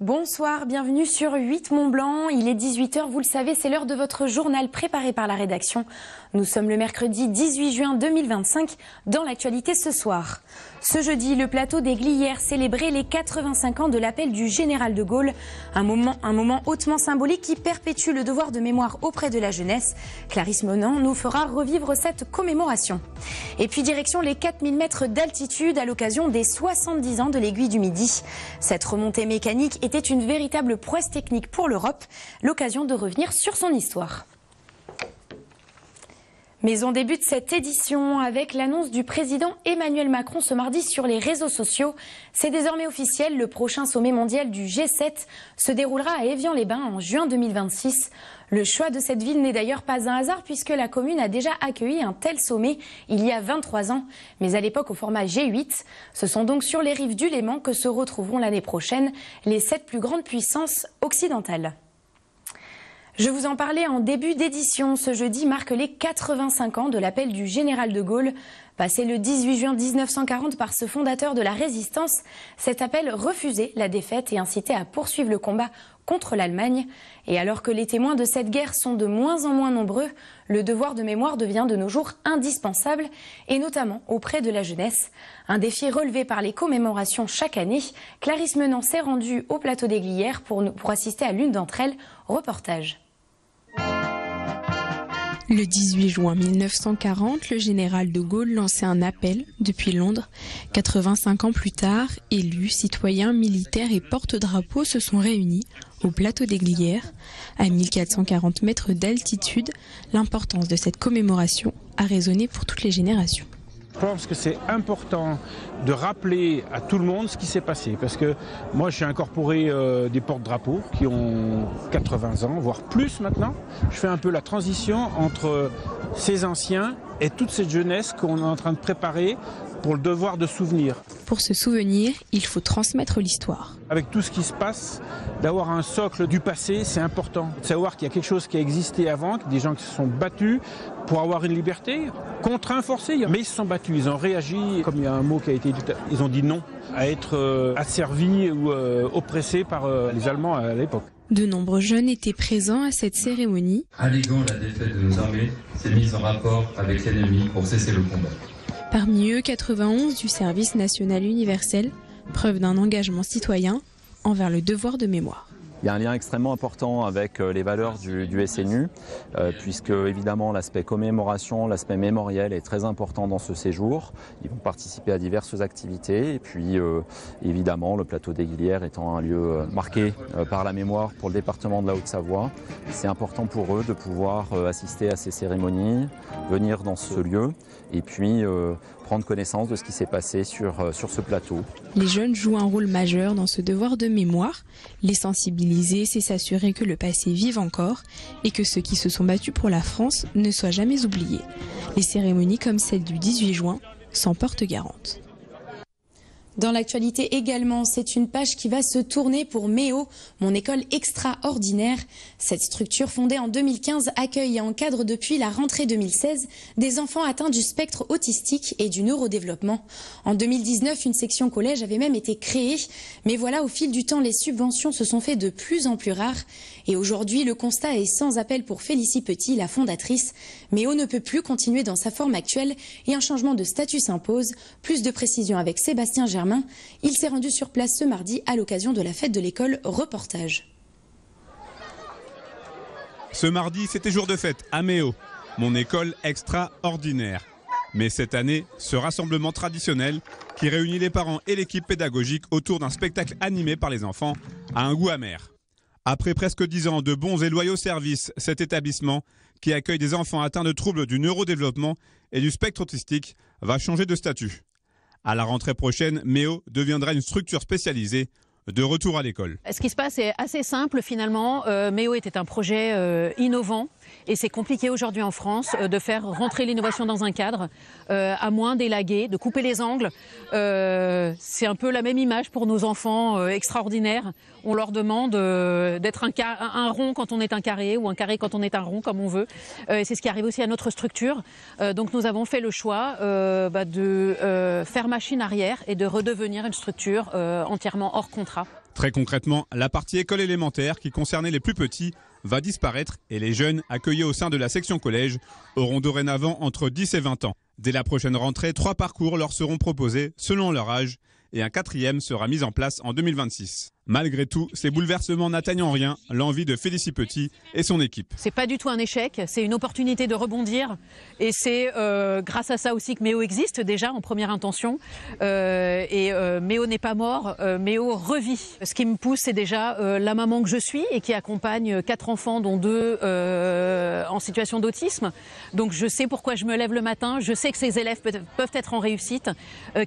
Bonsoir, bienvenue sur 8 Mont-Blanc. Il est 18h, vous le savez, c'est l'heure de votre journal préparé par la rédaction. Nous sommes le mercredi 18 juin 2025. Dans l'actualité ce soir, ce jeudi, le plateau des Glières célébrait les 85 ans de l'appel du général de Gaulle. Un moment hautement symbolique qui perpétue le devoir de mémoire auprès de la jeunesse. Clarisse Menant nous fera revivre cette commémoration. Et puis direction les 4000 mètres d'altitude à l'occasion des 70 ans de l'Aiguille du Midi. Cette remontée mécanique était une véritable prouesse technique pour l'Europe. L'occasion de revenir sur son histoire. Mais on débute cette édition avec l'annonce du président Emmanuel Macron ce mardi sur les réseaux sociaux. C'est désormais officiel, le prochain sommet mondial du G7 se déroulera à Évian-les-Bains en juin 2026. Le choix de cette ville n'est d'ailleurs pas un hasard puisque la commune a déjà accueilli un tel sommet il y a 23 ans, mais à l'époque au format G8. Ce sont donc sur les rives du Léman que se retrouveront l'année prochaine les 7 plus grandes puissances occidentales. Je vous en parlais en début d'édition. Ce jeudi marque les 85 ans de l'appel du général de Gaulle. Passé le 18 juin 1940 par ce fondateur de la résistance, cet appel refusait la défaite et incitait à poursuivre le combat contre l'Allemagne. Et alors que les témoins de cette guerre sont de moins en moins nombreux, le devoir de mémoire devient de nos jours indispensable, et notamment auprès de la jeunesse. Un défi relevé par les commémorations chaque année. Clarisse Menant s'est rendue au plateau des Glières pour assister à l'une d'entre elles. Reportage. Le 18 juin 1940, le général de Gaulle lançait un appel depuis Londres. 85 ans plus tard, élus, citoyens, militaires et porte-drapeaux se sont réunis au plateau des Glières. À 1440 mètres d'altitude, l'importance de cette commémoration a résonné pour toutes les générations. Je pense que c'est important de rappeler à tout le monde ce qui s'est passé. Parce que moi, j'ai incorporé des porte-drapeaux qui ont 80 ans, voire plus maintenant. Je fais un peu la transition entre ces anciens et toute cette jeunesse qu'on est en train de préparer pour le devoir de souvenir. Pour se souvenir, il faut transmettre l'histoire. Avec tout ce qui se passe, d'avoir un socle du passé, c'est important. De savoir qu'il y a quelque chose qui a existé avant, des gens qui se sont battus pour avoir une liberté, contraints, forcés. Mais ils se sont battus, ils ont réagi, comme il y a un mot qui a été dit, ils ont dit non à être asservis ou oppressés par les Allemands à l'époque. De nombreux jeunes étaient présents à cette cérémonie. Alléguant la défaite de nos armées, s'est mise en rapport avec l'ennemi pour cesser le combat. Parmi eux, 91 du service national universel, preuve d'un engagement citoyen envers le devoir de mémoire. Il y a un lien extrêmement important avec les valeurs du SNU, puisque évidemment l'aspect commémoration, l'aspect mémoriel est très important dans ce séjour. Ils vont participer à diverses activités et puis évidemment le plateau des Glières étant un lieu marqué par la mémoire pour le département de la Haute-Savoie. C'est important pour eux de pouvoir assister à ces cérémonies, venir dans ce lieu et puis prendre connaissance de ce qui s'est passé sur ce plateau. Les jeunes jouent un rôle majeur dans ce devoir de mémoire. Les sensibiliser, c'est s'assurer que le passé vive encore et que ceux qui se sont battus pour la France ne soient jamais oubliés. Les cérémonies comme celle du 18 juin s'en portent garantes. Dans l'actualité également, c'est une page qui va se tourner pour MEO, mon école extraordinaire. Cette structure fondée en 2015 accueille et encadre depuis la rentrée 2016 des enfants atteints du spectre autistique et du neurodéveloppement. En 2019, une section collège avait même été créée. Mais voilà, au fil du temps, les subventions se sont fait de plus en plus rares. Et aujourd'hui, le constat est sans appel pour Félicie Petit, la fondatrice. MEO ne peut plus continuer dans sa forme actuelle et un changement de statut s'impose. Plus de précisions avec Sébastien Germain. Il s'est rendu sur place ce mardi à l'occasion de la fête de l'école. Reportage. Ce mardi, c'était jour de fête à MEO, mon école extraordinaire. Mais cette année, ce rassemblement traditionnel qui réunit les parents et l'équipe pédagogique autour d'un spectacle animé par les enfants a un goût amer. Après presque 10 ans de bons et loyaux services, cet établissement, qui accueille des enfants atteints de troubles du neurodéveloppement et du spectre autistique, va changer de statut. À la rentrée prochaine, MEO deviendra une structure spécialisée de retour à l'école. Ce qui se passe est assez simple finalement. MEO était un projet innovant et c'est compliqué aujourd'hui en France de faire rentrer l'innovation dans un cadre, à moins d'élaguer, de couper les angles. C'est un peu la même image pour nos enfants extraordinaires. On leur demande d'être un rond quand on est un carré ou un carré quand on est un rond, comme on veut. C'est ce qui arrive aussi à notre structure. Donc nous avons fait le choix de faire machine arrière et de redevenir une structure entièrement hors contrat. Très concrètement, la partie école élémentaire qui concernait les plus petits va disparaître et les jeunes accueillis au sein de la section collège auront dorénavant entre 10 et 20 ans. Dès la prochaine rentrée, 3 parcours leur seront proposés selon leur âge et un 4e sera mis en place en 2026. Malgré tout, ces bouleversements n'atteignent en rien l'envie de Félicie Petit et son équipe. C'est pas du tout un échec, c'est une opportunité de rebondir et c'est grâce à ça aussi que Méo existe déjà en première intention. Méo n'est pas mort, Méo revit. Ce qui me pousse, c'est déjà la maman que je suis et qui accompagne 4 enfants dont 2 en situation d'autisme. Donc je sais pourquoi je me lève le matin, je sais que ces élèves peuvent être en réussite,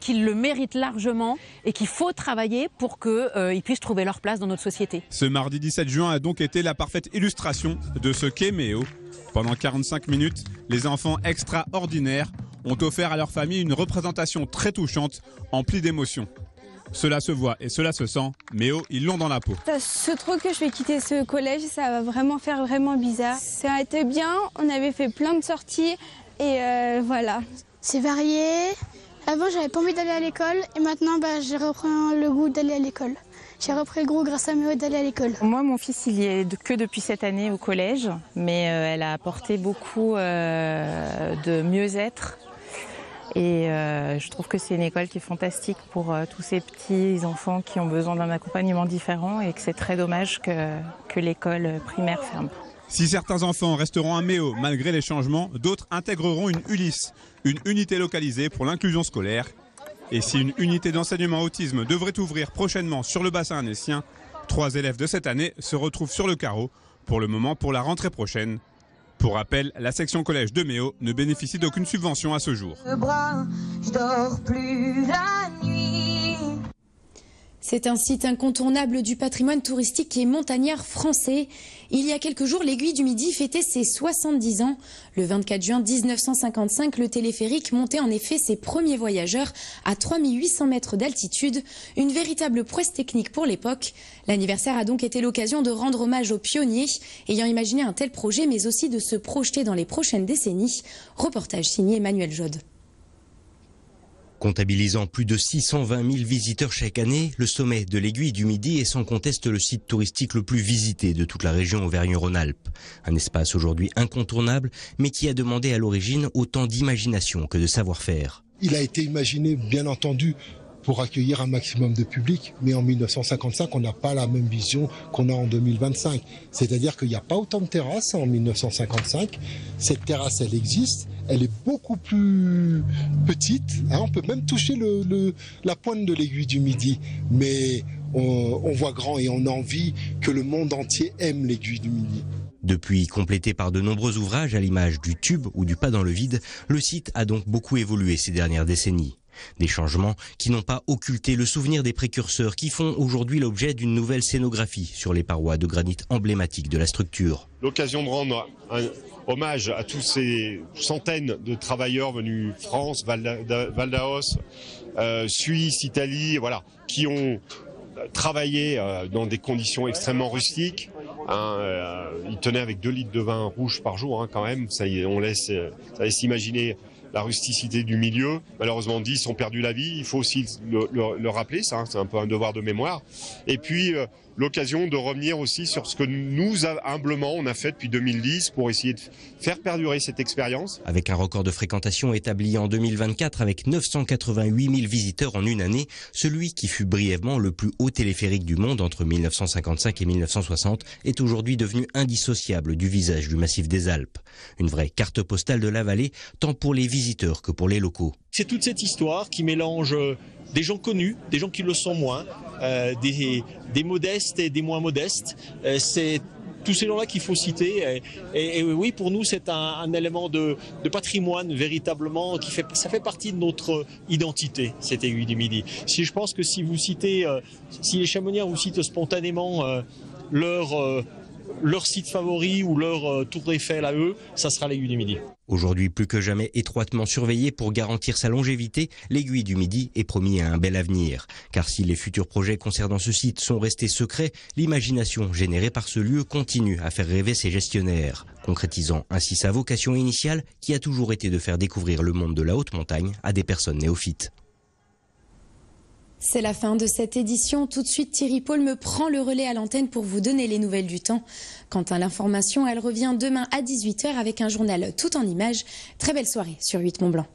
qu'ils le méritent largement et qu'il faut travailler pour qu'ils puissent trouver leur place dans notre société. Ce mardi 17 juin a donc été la parfaite illustration de ce qu'est Méo. Pendant 45 minutes, les enfants extraordinaires ont offert à leur famille une représentation très touchante, emplie d'émotions. Cela se voit et cela se sent, Méo, ils l'ont dans la peau. Je trouve que je vais quitter ce collège, ça va vraiment faire vraiment bizarre. Ça a été bien, on avait fait plein de sorties et voilà. C'est varié. Avant, j'avais pas envie d'aller à l'école et maintenant, j'ai repris le goût d'aller à l'école. J'ai repris le goût grâce à Méo d'aller à l'école. Moi, mon fils, il y est que depuis cette année au collège, mais elle a apporté beaucoup de mieux-être. Et je trouve que c'est une école qui est fantastique pour tous ces petits enfants qui ont besoin d'un accompagnement différent et que c'est très dommage que l'école primaire ferme. Si certains enfants resteront à Méo malgré les changements, d'autres intégreront une ULIS, une unité localisée pour l'inclusion scolaire. Et si une unité d'enseignement autisme devrait ouvrir prochainement sur le bassin annécien, 3 élèves de cette année se retrouvent sur le carreau, pour le moment pour la rentrée prochaine. Pour rappel, la section collège de Méo ne bénéficie d'aucune subvention à ce jour. Je dors plus la nuit. C'est un site incontournable du patrimoine touristique et montagnard français. Il y a quelques jours, l'Aiguille du Midi fêtait ses 70 ans. Le 24 juin 1955, le téléphérique montait en effet ses premiers voyageurs à 3800 mètres d'altitude. Une véritable prouesse technique pour l'époque. L'anniversaire a donc été l'occasion de rendre hommage aux pionniers ayant imaginé un tel projet, mais aussi de se projeter dans les prochaines décennies. Reportage signé Emmanuel Jode. Comptabilisant plus de 620 000 visiteurs chaque année, le sommet de l'Aiguille du Midi est sans conteste le site touristique le plus visité de toute la région Auvergne-Rhône-Alpes. Un espace aujourd'hui incontournable, mais qui a demandé à l'origine autant d'imagination que de savoir-faire. Il a été imaginé, bien entendu, pour accueillir un maximum de public, mais en 1955, on n'a pas la même vision qu'on a en 2025. C'est-à-dire qu'il n'y a pas autant de terrasses en 1955. Cette terrasse, elle existe. Elle est beaucoup plus petite. On peut même toucher la pointe de l'Aiguille du Midi. Mais on voit grand et on a envie que le monde entier aime l'Aiguille du Midi. Depuis complété par de nombreux ouvrages à l'image du tube ou du pas dans le vide, le site a donc beaucoup évolué ces dernières décennies. Des changements qui n'ont pas occulté le souvenir des précurseurs qui font aujourd'hui l'objet d'une nouvelle scénographie sur les parois de granit emblématiques de la structure. L'occasion de rendre un hommage à tous ces centaines de travailleurs venus France, Val d'Aos, Suisse, Italie, voilà, qui ont travaillé dans des conditions extrêmement rustiques. Ils tenaient avec 2 litres de vin rouge par jour quand même, ça laisse imaginer la rusticité du milieu. Malheureusement 10 ont perdu la vie, il faut aussi le rappeler, ça, c'est un peu un devoir de mémoire. Et puis l'occasion de revenir aussi sur ce que nous, humblement, on a fait depuis 2010 pour essayer de faire perdurer cette expérience. Avec un record de fréquentation établi en 2024 avec 988 000 visiteurs en une année, celui qui fut brièvement le plus haut téléphérique du monde entre 1955 et 1960 est aujourd'hui devenu indissociable du visage du massif des Alpes. Une vraie carte postale de la vallée, tant pour les visiteurs que pour les locaux. C'est toute cette histoire qui mélange des gens connus, des gens qui le sont moins, des modestes et des moins modestes. C'est tous ces gens-là qu'il faut citer. Et oui, pour nous, c'est un élément de patrimoine véritablement ça fait partie de notre identité, cette Aiguille du Midi. Je pense que si vous citez, si les Chamoniards vous citent spontanément leur site favori ou leur tour Eiffel à eux, ça sera l'Aiguille du Midi. Aujourd'hui plus que jamais étroitement surveillée pour garantir sa longévité, l'Aiguille du Midi est promis à un bel avenir. Car si les futurs projets concernant ce site sont restés secrets, l'imagination générée par ce lieu continue à faire rêver ses gestionnaires, concrétisant ainsi sa vocation initiale qui a toujours été de faire découvrir le monde de la haute montagne à des personnes néophytes. C'est la fin de cette édition. Tout de suite, Thierry Paul me prend le relais à l'antenne pour vous donner les nouvelles du temps. Quant à l'information, elle revient demain à 18h avec un journal tout en images. Très belle soirée sur 8 Mont Blanc.